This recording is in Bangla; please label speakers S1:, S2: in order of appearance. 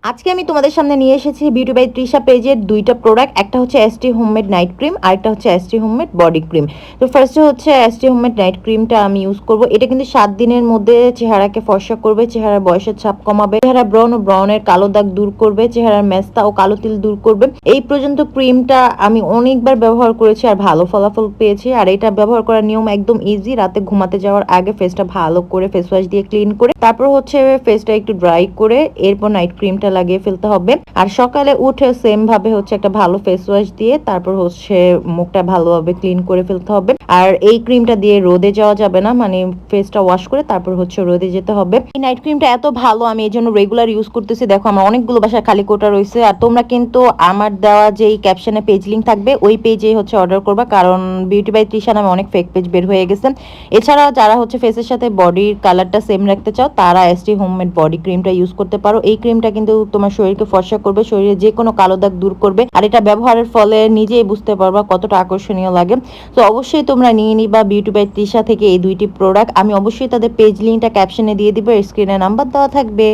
S1: আজকে আমি তোমাদের সামনে নিয়ে এসেছি বিউটি বাই তৃষা পেজের দুইটা প্রোডাক্ট। একটা হচ্ছে এসটি হোমমেড নাইট ক্রিম, আর একটা হচ্ছে এসটি হোমমেড বডি ক্রিম। তো ফার্স্টে হচ্ছে এসটি হোমমেড নাইট ক্রিমটা আমি ইউজ করব। এটা কিন্তু 7 দিনের মধ্যে চেহারাকে ফর্সা করবে, চেহারার বয়সের ছাপ কমাবে, চেহারা ব্রাউন ও ব্রাউনের কালো দাগ দূর করবে, চেহারার মেস্তা ও কালো তিল দূর করবে। এই পর্যন্ত ক্রিমটা আমি অনেকবার ব্যবহার করেছি আর ভালো ফলাফল পেয়েছি। আর এটা ব্যবহার করার নিয়ম একদম ইজি। রাতে ঘুমাতে যাওয়ার আগে ফেসটা ভালো করে ফেস ওয়াশ দিয়ে ক্লিন করে তারপর হচ্ছে ফেসটা একটু ড্রাই করে এরপর নাইট ক্রিমটা লাগিয়ে ফেলতে হবে। আর সকালে উঠে সেম ভাবে হচ্ছে একটা ভালো ফেস ওয়াশ দিয়ে তারপর হচ্ছে মুখটা ভালোভাবে ক্লিন করে ফেলতে হবে। আর এই ক্রিমটা দিয়ে রোদে যাওয়া যাবে না, মানে ফেসটা ওয়াশ করে তারপর হচ্ছে রোদে যেতে হবে। এই নাইট ক্রিমটা এত ভালো, আমি এই জন্য রেগুলার ইউজ করতেছি। দেখো আমার অনেকগুলো বাসায় খালি কোটা রয়েছে। আর তোমরা কিন্তু আমার দেওয়া যে ক্যাপশনে পেজ লিঙ্ক থাকবে ওই পেজে হচ্ছে অর্ডার করবা, কারণ বিউটি বাই তৃষা নামে অনেক ফেক পেজ বের হয়ে গেছে। এছাড়া যারা হচ্ছে ফেসের সাথে বডির কালারটা সেম রাখতে চাও তারা এসটি হোমমেড বডি ক্রিমটা ইউজ করতে পারো। এই ক্রিমটা কিন্তু তোমার শরীরকে ফর্সা করবে, শরীরে যে কোনো কালো দাগ দূর করবে। আর এটা ব্যবহারের ফলে নিজেই বুঝতে পারবা কতটা আকর্ষণীয় লাগে। তো অবশ্যই তোমরা নিয়ে নিবা বিউটি বাই তৃষা থেকে এই দুইটি প্রোডাক্ট। আমি অবশ্যই তাদের পেজ লিঙ্কটা ক্যাপশনে দিয়ে দিব, স্ক্রিনে নাম্বার দেওয়া থাকবে।